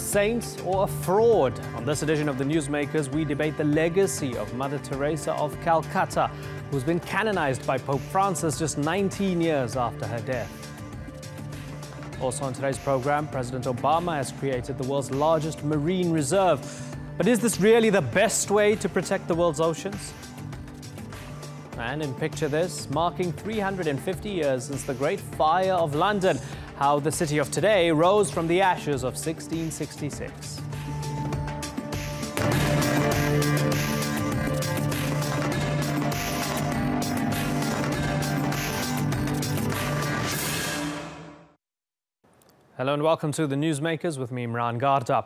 saint or a fraud? On this edition of the Newsmakers, we debate the legacy of Mother Teresa of Calcutta, who's been canonized by Pope Francis just 19 years after her death. Also on today's program, President Obama has created the world's largest marine reserve. But is this really the best way to protect the world's oceans? And in Picture This, marking 350 years since the Great Fire of London, how the city of today rose from the ashes of 1666. Hello and welcome to the Newsmakers with me, Imran Garda.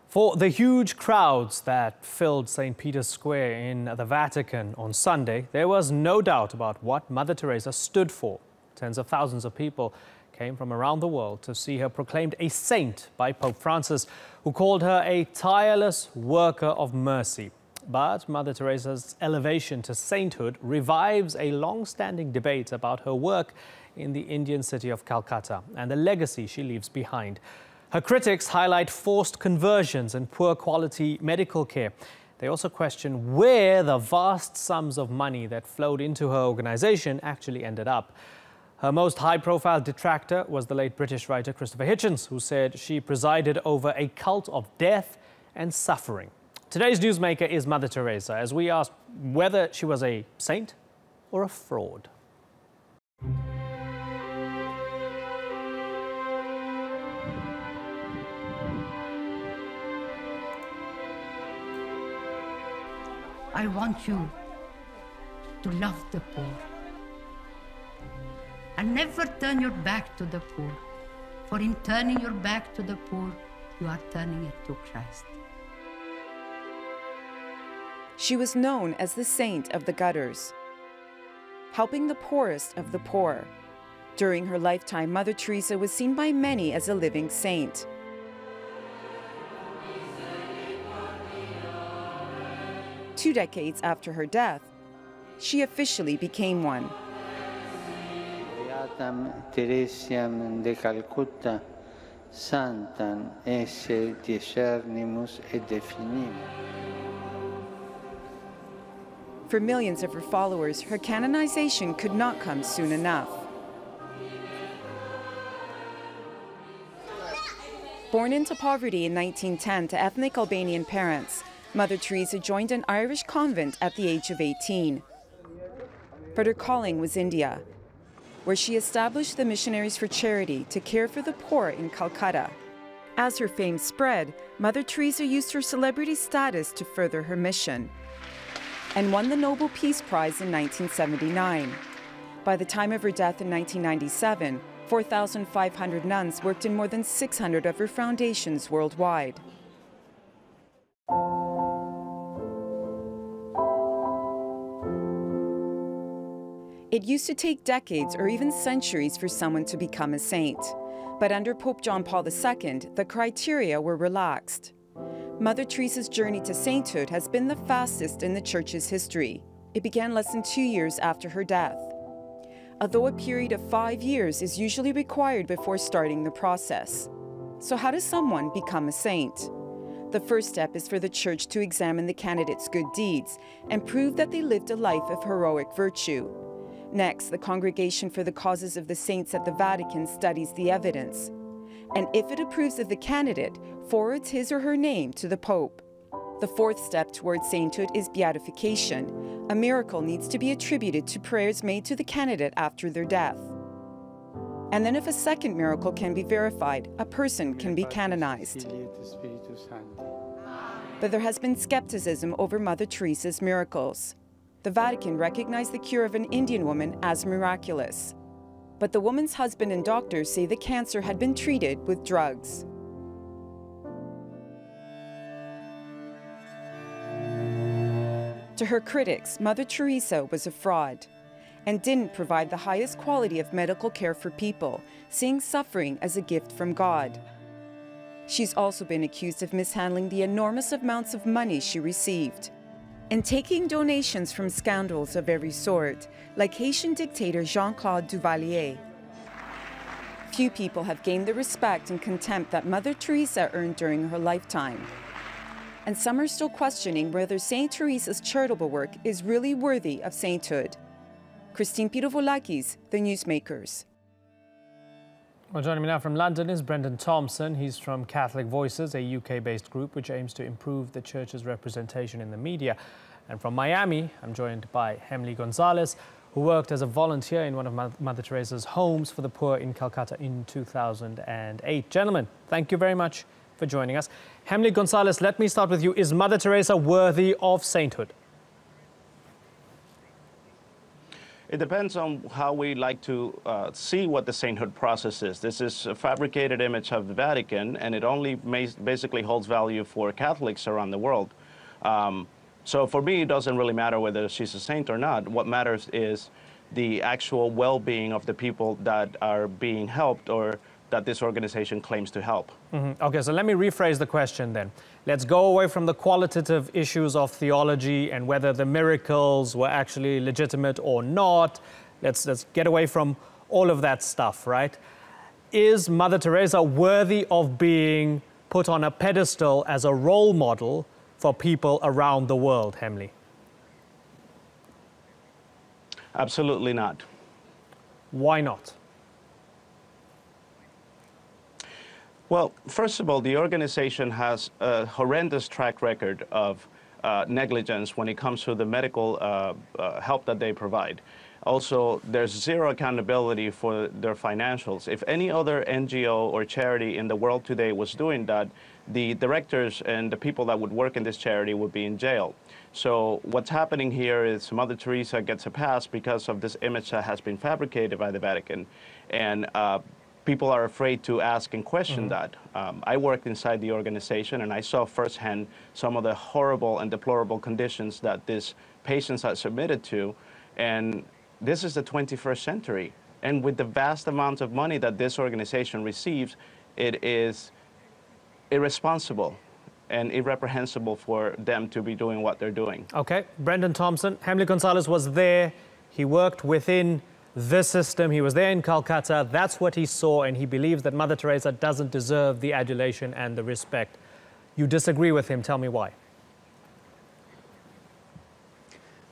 For the huge crowds that filled St. Peter's Square in the Vatican on Sunday, there was no doubt about what Mother Teresa stood for. Tens of thousands of people came from around the world to see her proclaimed a saint by Pope Francis, who called her a tireless worker of mercy. But Mother Teresa's elevation to sainthood revives a long-standing debate about her work in the Indian city of Calcutta and the legacy she leaves behind. Her critics highlight forced conversions and poor quality medical care. They also question where the vast sums of money that flowed into her organization actually ended up. Her most high-profile detractor was the late British writer Christopher Hitchens, who said she presided over a cult of death and suffering. Today's newsmaker is Mother Teresa, as we ask whether she was a saint or a fraud. I want you to love the poor and never turn your back to the poor, for in turning your back to the poor, you are turning it to Christ. She was known as the saint of the gutters, helping the poorest of the poor. During her lifetime, Mother Teresa was seen by many as a living saint. Two decades after her death, she officially became one. Beatam Teresiam de Calcutta, Santam esse discernimus et definimus. For millions of her followers, her canonization could not come soon enough. Born into poverty in 1910 to ethnic Albanian parents, Mother Teresa joined an Irish convent at the age of 18. But her calling was India, where she established the Missionaries for Charity to care for the poor in Calcutta. As her fame spread, Mother Teresa used her celebrity status to further her mission and won the Nobel Peace Prize in 1979. By the time of her death in 1997, 4,500 nuns worked in more than 600 of her foundations worldwide. It used to take decades or even centuries for someone to become a saint. But under Pope John Paul II, the criteria were relaxed. Mother Teresa's journey to sainthood has been the fastest in the Church's history. It began less than 2 years after her death, although a period of 5 years is usually required before starting the process. So how does someone become a saint? The first step is for the Church to examine the candidate's good deeds and prove that they lived a life of heroic virtue. Next, the Congregation for the Causes of the Saints at the Vatican studies the evidence, and if it approves of the candidate, forwards his or her name to the Pope. The fourth step towards sainthood is beatification. A miracle needs to be attributed to prayers made to the candidate after their death. And then if a second miracle can be verified, a person can be canonized. But there has been skepticism over Mother Teresa's miracles. The Vatican recognized the cure of an Indian woman as miraculous. But the woman's husband and doctors say the cancer had been treated with drugs. To her critics, Mother Teresa was a fraud and didn't provide the highest quality of medical care for people, seeing suffering as a gift from God. She's also been accused of mishandling the enormous amounts of money she received and taking donations from scoundrels of every sort, like Haitian dictator Jean-Claude Duvalier. few people have gained the respect and contempt that Mother Teresa earned during her lifetime. And some are still questioning whether Saint Teresa's charitable work is really worthy of sainthood. Christine Pirovolakis, The Newsmakers. Well, joining me now from London is Brenden Thompson. He's from Catholic Voices, a UK-based group which aims to improve the Church's representation in the media. And from Miami, I'm joined by Hemley Gonzalez, who worked as a volunteer in one of Mother Teresa's homes for the poor in Calcutta in 2008. Gentlemen, thank you very much for joining us. Hemley Gonzalez, let me start with you. Is Mother Teresa worthy of sainthood? It depends on how we like to see what the sainthood process is. This is a fabricated image of the Vatican, and it only basically holds value for Catholics around the world. So for me, it doesn't really matter whether she's a saint or not. What matters is the actual well-being of the people that are being helped or that this organization claims to help. Okay, so let me rephrase the question then. Let's go away from the qualitative issues of theology and whether the miracles were actually legitimate or not. Let's get away from all of that stuff, right? Is Mother Teresa worthy of being put on a pedestal as a role model for people around the world, Hemley? Absolutely not. Why not? Well, first of all, the organization has a horrendous track record of negligence when it comes to the medical help that they provide. Also, there's zero accountability for their financials. If any other NGO or charity in the world today was doing that, the directors and the people that would work in this charity would be in jail. So what's happening here is Mother Teresa gets a pass because of this image that has been fabricated by the Vatican. And people are afraid to ask and question that. I worked inside the organization and I saw firsthand some of the horrible and deplorable conditions that these patients are submitted to. And this is the 21st century. And with the vast amounts of money that this organization receives, it is irresponsible and irreprehensible for them to be doing what they're doing. Okay, Brenden Thompson, Hemley Gonzalez was there. He worked within the system. He was there in Calcutta. That's what he saw, and he believes that Mother Teresa doesn't deserve the adulation and the respect. You disagree with him. Tell me why.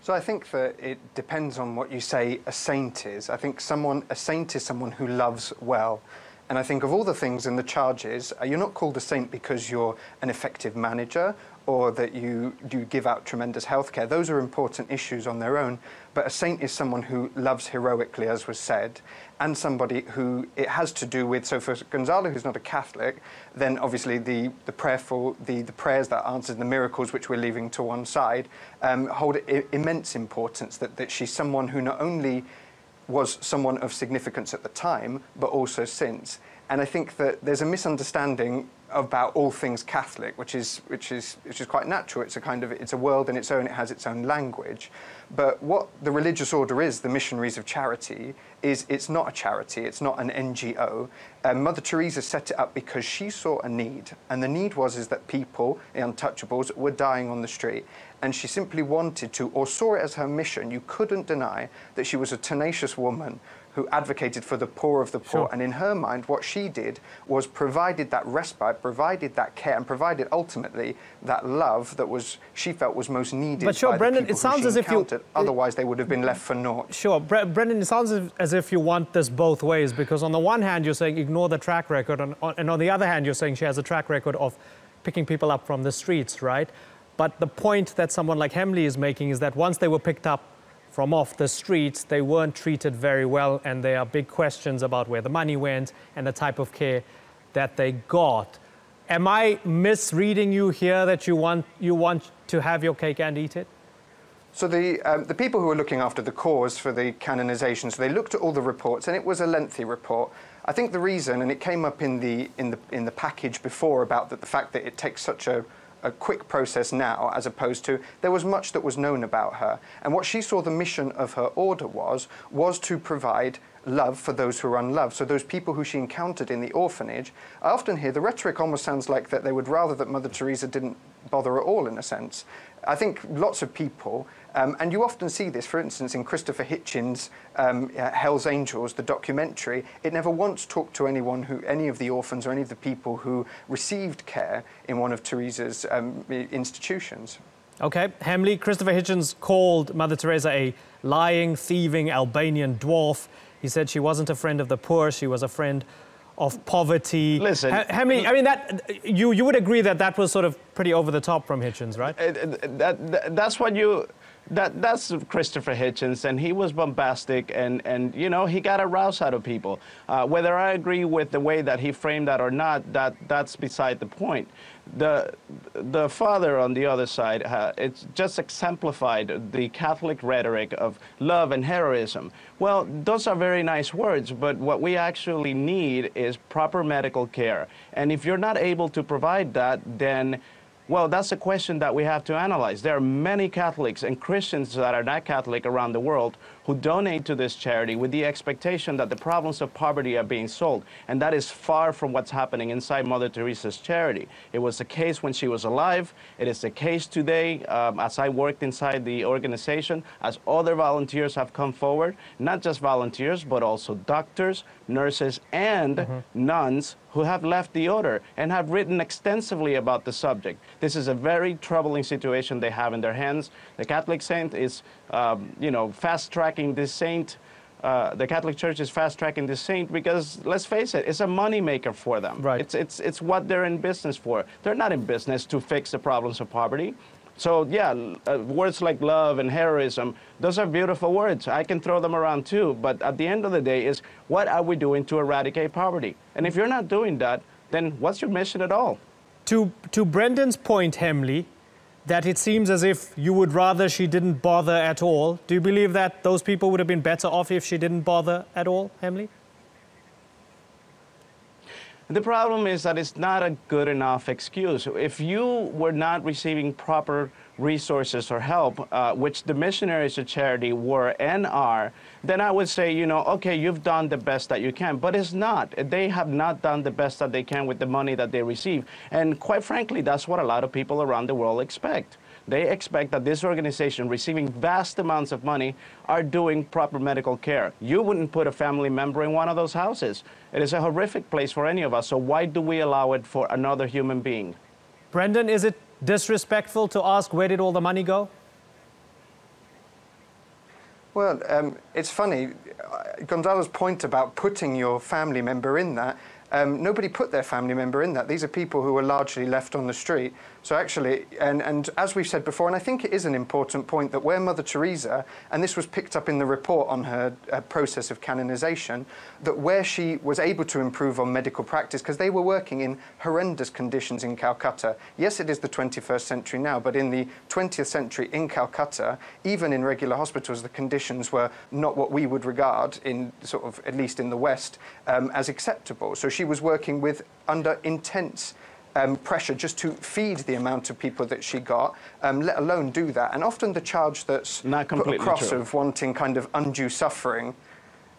So I think that it depends on what you say a saint is. I think a saint is someone who loves well. And I think of all the things in the charges, you're not called a saint because you're an effective manager or that you give out tremendous healthcare. Those are important issues on their own. But a saint is someone who loves heroically, as was said, and somebody who it has to do with. So for Gonzalo, who's not a Catholic, then obviously the prayers that answered, the miracles which we're leaving to one side, hold immense importance. That she's someone who not only was someone of significance at the time, but also since. And I think that there's a misunderstanding about all things Catholic, which is quite natural. It's a world in its own. It has its own language. But what the religious order is, the Missionaries of Charity, is it's not a charity. It's not an NGO. Mother Teresa set it up because she saw a need, and the need was that people, the untouchables, were dying on the street. And she simply wanted to, or saw it as her mission. You couldn't deny that she was a tenacious woman who advocated for the poor of the poor. Sure. And in her mind, what she did was provided that respite, provided that care, and provided ultimately that love that she felt was most needed. But sure, by Brenden, the people it sounds as if you otherwise they would have been left for naught. Sure, Brenden, it sounds as if you want this both ways, because on the one hand you're saying ignore the track record, and on the other hand you're saying she has a track record of picking people up from the streets, right? But the point that someone like Hemley is making is that once they were picked up from off the streets, they weren't treated very well, and there are big questions about where the money went and the type of care that they got. Am I misreading you here that you want to have your cake and eat it? So the people who were looking after the cause for the canonization, so they looked at all the reports, and it was a lengthy report. I think the reason, and it came up in the package before about the fact that it takes such a quick process now, as opposed to there was much that was known about her. And what she saw the mission of her order was to provide love for those who are unloved. So those people who she encountered in the orphanage, I often hear the rhetoric almost sounds like that they would rather that Mother Teresa didn't bother at all, in a sense. I think lots of people, and you often see this, for instance, in Christopher Hitchens' Hell's Angels, the documentary, it never once talked to any of the orphans or any of the people who received care in one of Teresa's institutions. Okay, Hemley, Christopher Hitchens called Mother Teresa a lying, thieving Albanian dwarf. He said she wasn't a friend of the poor, she was a friend of poverty. Listen, Hemley, I mean, that you would agree that that was sort of pretty over the top from Hitchens, right? That's Christopher Hitchens, and he was bombastic, and you know, he got a rouse out of people. Whether I agree with the way that he framed that or not, that's beside the point. The father on the other side, it's just exemplified the Catholic rhetoric of love and heroism. Well, those are very nice words, but what we actually need is proper medical care. And if you're not able to provide that, then well, that's a question that we have to analyze. There are many Catholics and Christians that are not Catholic around the world who donate to this charity with the expectation that the problems of poverty are being solved. And that is far from what's happening inside Mother Teresa's charity. It was the case when she was alive. It is the case today as I worked inside the organization, as other volunteers have come forward, not just volunteers, but also doctors, nurses, and nuns who have left the order and have written extensively about the subject. This is a very troubling situation they have in their hands. The Catholic saint is, you know, fast-tracking this saint. The Catholic Church is fast-tracking this saint because, let's face it, it's a moneymaker for them. Right. It's what they're in business for. They're not in business to fix the problems of poverty. So, yeah, words like love and heroism, those are beautiful words. I can throw them around too, but at the end of the day is, what are we doing to eradicate poverty? And if you're not doing that, then what's your mission at all? To Brendan's point, Hemley, that it seems as if you would rather she didn't bother at all. Do you believe that those people would have been better off if she didn't bother at all, Hemley? The problem is that it's not a good enough excuse. If you were not receiving proper resources or help, which the missionaries of charity were and are, then I would say, you know, okay, you've done the best that you can, but it's not. They have not done the best that they can with the money that they receive. And quite frankly, that's what a lot of people around the world expect. They expect that this organization, receiving vast amounts of money, are doing proper medical care. You wouldn't put a family member in one of those houses. It is a horrific place for any of us, so why do we allow it for another human being? Brenden, is it disrespectful to ask where did all the money go? Well, it's funny, Gonzalez's point about putting your family member in that, nobody put their family member in that. These are people who were largely left on the street. So actually, and as we've said before, and I think it is an important point, that where Mother Teresa, and this was picked up in the report on her process of canonization, that where she was able to improve on medical practice, because they were working in horrendous conditions in Calcutta. Yes, it is the 21st century now, but in the 20th century in Calcutta, even in regular hospitals, the conditions were not what we would regard, in sort of, at least in the West, as acceptable. So she was working under intense pressure just to feed the amount of people that she got, let alone do that. And often the charge that's put across of wanting kind of undue suffering,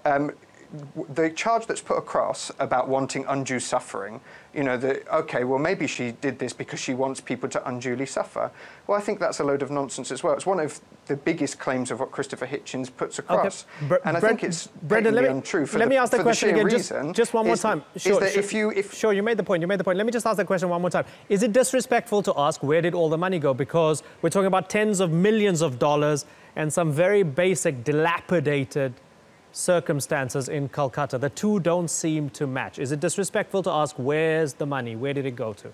the charge that's put across about wanting undue suffering, you know, okay, well, maybe she did this because she wants people to unduly suffer. Well, I think that's a load of nonsense as well. It's one of the biggest claims of what Christopher Hitchens puts across. Okay. And I think it's patently untrue for let me ask the question again, just one more time. Sure, sure, you made the point, Let me just ask the question one more time. Is it disrespectful to ask where did all the money go? Because we're talking about tens of millions of dollars and some very basic, dilapidated circumstances in Calcutta. The two don't seem to match. Is it disrespectful to ask where's the money? Where did it go to?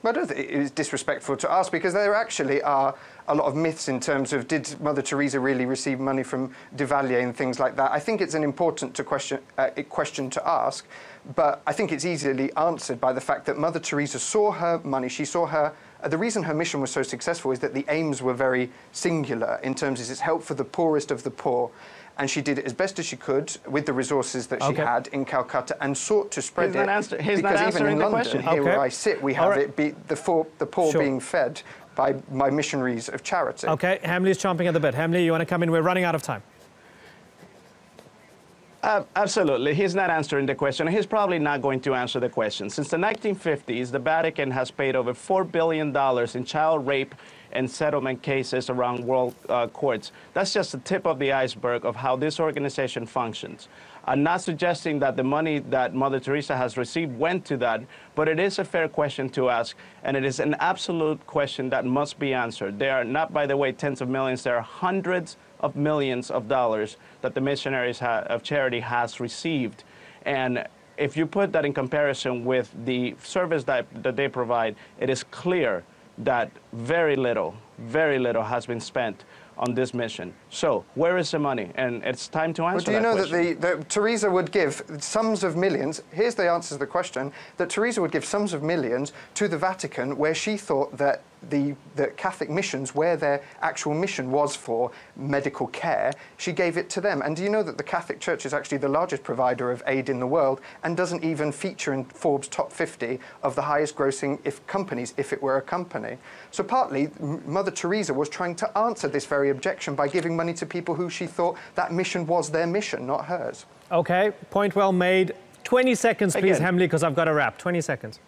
I don't think it is disrespectful to ask, because there actually are a lot of myths in terms of, did Mother Teresa really receive money from Duvalier and things like that. I think it's an important question to ask, but I think it's easily answered by the fact that Mother Teresa saw her money, she saw her. The reason her mission was so successful is that the aims were very singular in terms of its help for the poorest of the poor. And she did it as best as she could with the resources that she had in Calcutta and sought to spread it. Because even in London, here where I sit, we have the poor being fed by missionaries of charity. Okay, Hemley's chomping at the bit. Hemley, you want to come in? We're running out of time. Absolutely. He's not answering the question. He's probably not going to answer the question. Since the 1950s, the Vatican has paid over $4 billion in child rape and settlement cases around world courts. That's just the tip of the iceberg of how this organization functions. I'm not suggesting that the money that Mother Teresa has received went to that, but it is a fair question to ask, and it is an absolute question that must be answered. There are not, by the way, tens of millions, there are hundreds of millions of dollars that the Missionaries of Charity has received. And if you put that in comparison with the service that they provide, it is clear that very little has been spent on this mission. So where is the money? And it's time to answer that question. Well, do you know that Teresa would give sums of millions, here's the answer to the question, that Teresa would give sums of millions to the Vatican where she thought that the Catholic missions, where their actual mission was for medical care, she gave it to them. And do you know that the Catholic Church is actually the largest provider of aid in the world and doesn't even feature in Forbes' top 50 of the highest grossing companies if it were a company? So partly, Mother Teresa was trying to answer this very objection by giving money to people who she thought that mission was their mission, not hers. Okay, point well made. 20 seconds, please, Hemley, because I've got to wrap. 20 seconds.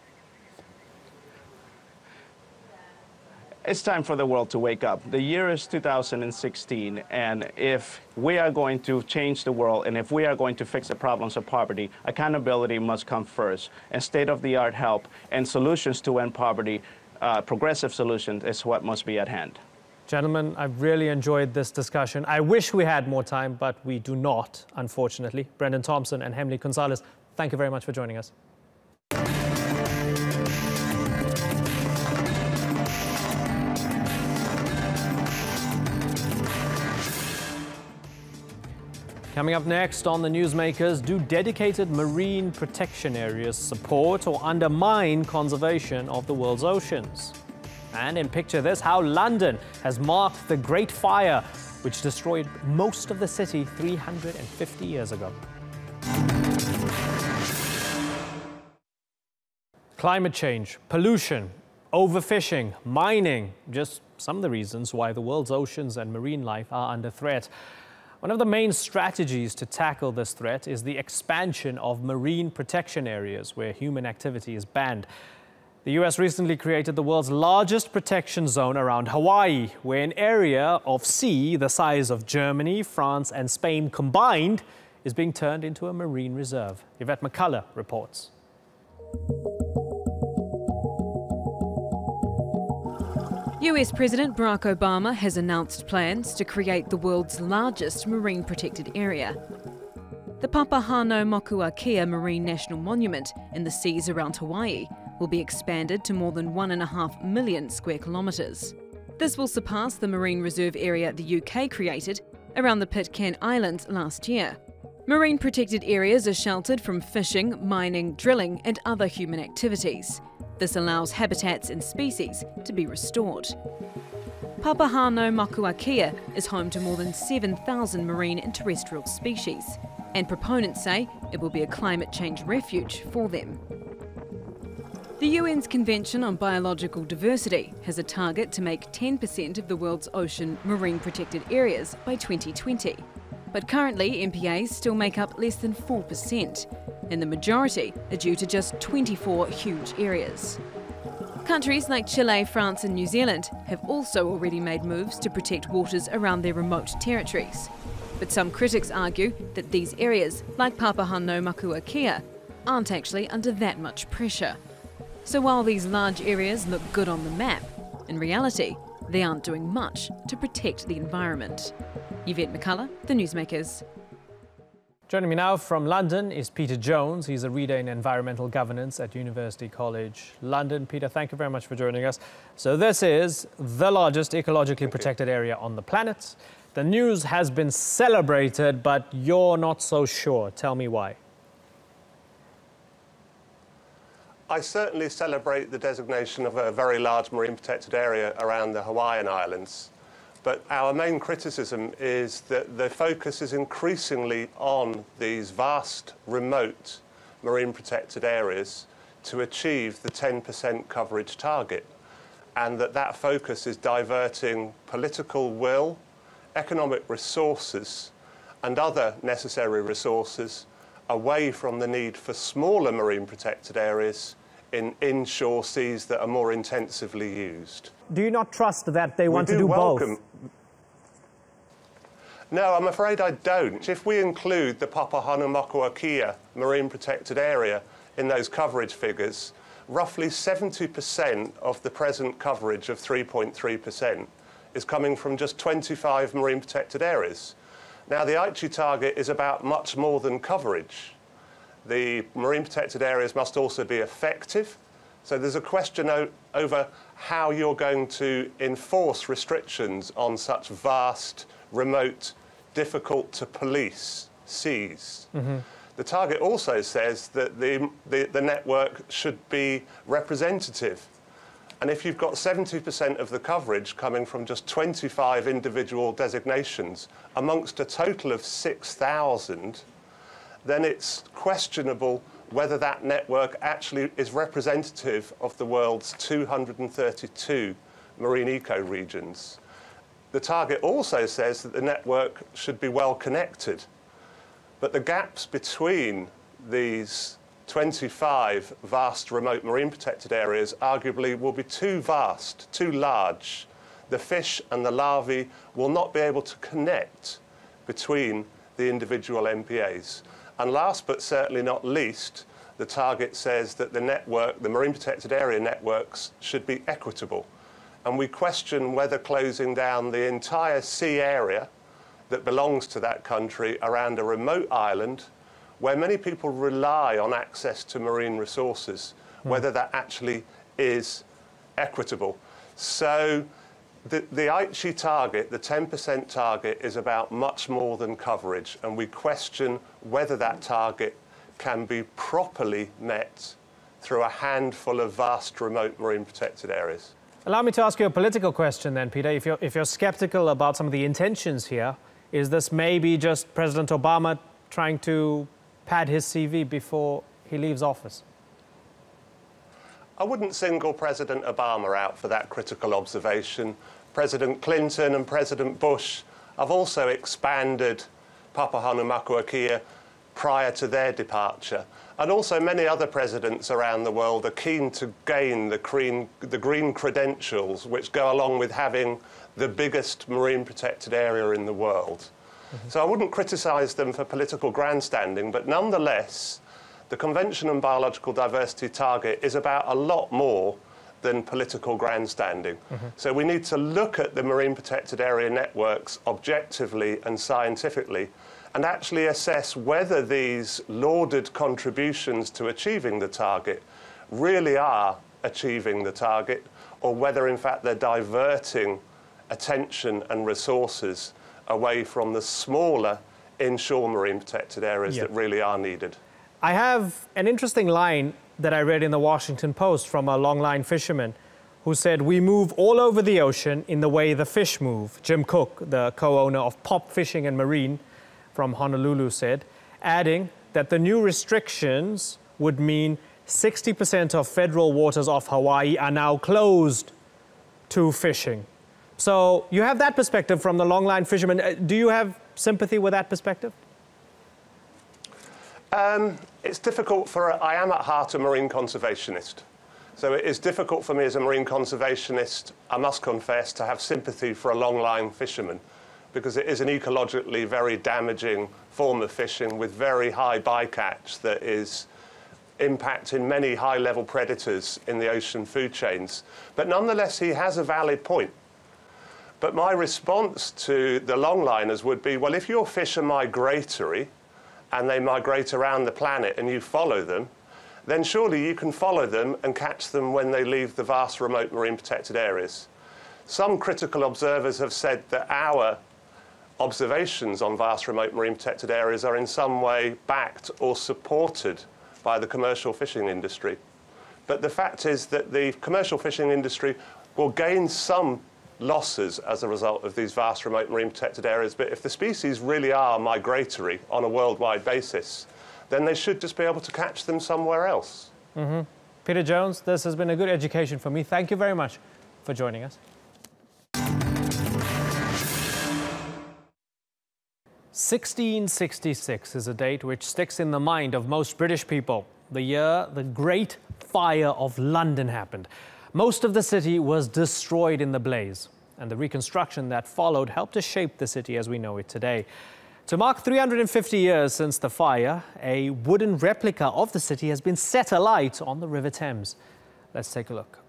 It's time for the world to wake up. The year is 2016, and if we are going to change the world and if we are going to fix the problems of poverty, accountability must come first, and state-of-the-art help and solutions to end poverty, progressive solutions, is what must be at hand. Gentlemen, I've really enjoyed this discussion. I wish we had more time, but we do not, unfortunately. Brenden Thompson and Hemley Gonzalez, thank you very much for joining us. Coming up next on the Newsmakers, do dedicated marine protection areas support or undermine conservation of the world's oceans? And in Picture This, how London has marked the Great Fire, which destroyed most of the city 350 years ago. Climate change, pollution, overfishing, mining, just some of the reasons why the world's oceans and marine life are under threat. One of the main strategies to tackle this threat is the expansion of marine protection areas where human activity is banned. The US recently created the world's largest protection zone around Hawaii, where an area of sea the size of Germany, France and Spain combined is being turned into a marine reserve. Yvette McCullough reports. US President Barack Obama has announced plans to create the world's largest marine protected area. The Papahānaumokuākea Marine National Monument in the seas around Hawaii will be expanded to more than 1.5 million square kilometres. This will surpass the marine reserve area the UK created around the Pitcairn Islands last year. Marine protected areas are sheltered from fishing, mining, drilling and other human activities. This allows habitats and species to be restored. Papahānaumokuākea is home to more than 7,000 marine and terrestrial species, and proponents say it will be a climate change refuge for them. The UN's Convention on Biological Diversity has a target to make 10% of the world's ocean marine protected areas by 2020. But currently, MPAs still make up less than 4%, and the majority are due to just 24 huge areas. Countries like Chile, France and New Zealand have also already made moves to protect waters around their remote territories. But some critics argue that these areas, like Papahānaumokuākea, aren't actually under that much pressure. So while these large areas look good on the map, in reality, they aren't doing much to protect the environment. Yvette McCullough, The Newsmakers. Joining me now from London is Peter Jones. He's a reader in environmental governance at University College London. Peter, thank you very much for joining us. So this is the largest ecologically protected area on the planet. The news has been celebrated, but you're not so sure. Tell me why. I certainly celebrate the designation of a very large marine protected area around the Hawaiian Islands. But our main criticism is that the focus is increasingly on these vast, remote marine protected areas to achieve the 10% coverage target, and that focus is diverting political will, economic resources, and other necessary resources away from the need for smaller marine protected areas in inshore seas that are more intensively used. Do you not trust that they want to do both? No, I'm afraid I don't. If we include the Papahanaumokuakea marine protected area in those coverage figures, roughly 70% of the present coverage of 3.3% is coming from just 25 marine protected areas. Now, the Aichi target is about much more than coverage. The marine protected areas must also be effective. So there's a question over how you're going to enforce restrictions on such vast, remote, difficult to police seas. The target also says that the network should be representative. And if you've got 70% of the coverage coming from just 25 individual designations amongst a total of 6,000, then it's questionable whether that network actually is representative of the world's 232 marine ecoregions. The target also says that the network should be well connected, but the gaps between these 25 vast remote marine protected areas arguably will be too vast, too large. The fish and the larvae will not be able to connect between the individual MPAs. And last but certainly not least, the target says that the network, the marine protected area networks, should be equitable. And we question whether closing down the entire sea area that belongs to that country around a remote island where many people rely on access to marine resources, whether that actually is equitable. So the Aichi target, the 10% target, is about much more than coverage, and we question whether that target can be properly met through a handful of vast remote marine protected areas. Allow me to ask you a political question then, Peter. If you're skeptical about some of the intentions here, is this maybe just President Obama trying to pad his CV before he leaves office? I wouldn't single President Obama out for that critical observation. President Clinton and President Bush have also expanded Papahanaumokuakea prior to their departure. And also many other presidents around the world are keen to gain the green credentials which go along with having the biggest marine protected area in the world. So I wouldn't criticise them for political grandstanding, but nonetheless, the Convention on Biological Diversity target is about a lot more than political grandstanding. So we need to look at the marine protected area networks objectively and scientifically and actually assess whether these lauded contributions to achieving the target really are achieving the target, or whether in fact they're diverting attention and resources away from the smaller inshore marine protected areas that really are needed. I have an interesting line that I read in the Washington Post from a longline fisherman who said, "We move all over the ocean in the way the fish move." Jim Cook, the co-owner of Pop Fishing and Marine from Honolulu, said, adding that the new restrictions would mean 60% of federal waters off Hawaii are now closed to fishing. So you have that perspective from the longline fishermen. Do you have sympathy with that perspective? It's difficult I am at heart a marine conservationist. So it is difficult for me as a marine conservationist, I must confess, to have sympathy for a longline fisherman, because it is an ecologically very damaging form of fishing with very high bycatch that is impacting many high-level predators in the ocean food chains. But nonetheless, he has a valid point. But my response to the longliners would be, well, if your fish are migratory and they migrate around the planet and you follow them, then surely you can follow them and catch them when they leave the vast remote marine protected areas. Some critical observers have said that our observations on vast remote marine protected areas are in some way backed or supported by the commercial fishing industry. But the fact is that the commercial fishing industry will gain some losses as a result of these vast remote marine protected areas, but if the species really are migratory on a worldwide basis, then they should just be able to catch them somewhere else. Peter Jones, this has been a good education for me. Thank you very much for joining us. 1666 is a date which sticks in the mind of most British people. The year the Great Fire of London happened. Most of the city was destroyed in the blaze, and the reconstruction that followed helped to shape the city as we know it today. To mark 350 years since the fire, a wooden replica of the city has been set alight on the River Thames. Let's take a look.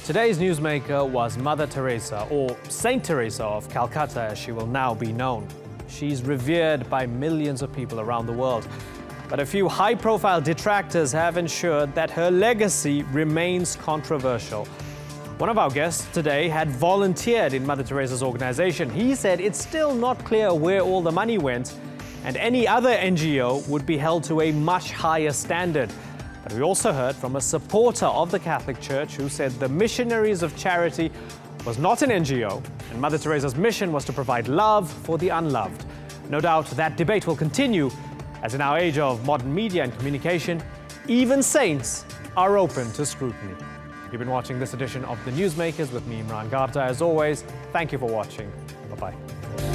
Today's newsmaker was Mother Teresa, or Saint Teresa of Calcutta as she will now be known. She's revered by millions of people around the world. But a few high-profile detractors have ensured that her legacy remains controversial. One of our guests today had volunteered in Mother Teresa's organization. He said it's still not clear where all the money went, and any other NGO would be held to a much higher standard. But we also heard from a supporter of the Catholic Church who said the Missionaries of Charity was not an NGO, and Mother Teresa's mission was to provide love for the unloved. No doubt that debate will continue, as in our age of modern media and communication, even saints are open to scrutiny. You've been watching this edition of The Newsmakers with me, Imran Garda. As always, thank you for watching. Bye-bye.